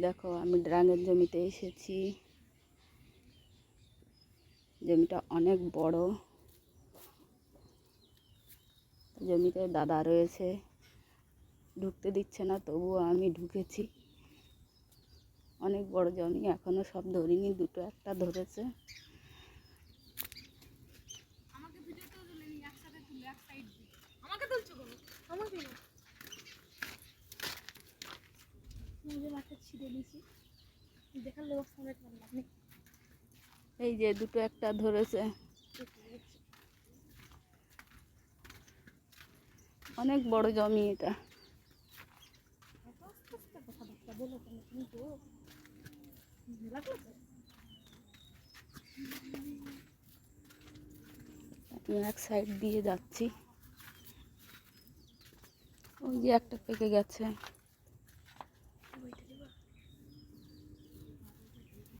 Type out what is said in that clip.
দেখো আমি ড্রাগনের জমিতে এসেছি। জমিটা অনেক বড়। জমিতে দাদা রয়েছে, ঢুকতে দিচ্ছে না, তবুও আমি ঢুকেছি। অনেক বড় জমি, এখনো সব ধরিনি, দুটো একটা ধরেছে। এই যে দুটো একটা ধরেছে। অনেক বড় জমি এটা। আমি এক সাইড দিয়ে যাচ্ছি। ওই যে একটা পেকে গেছে।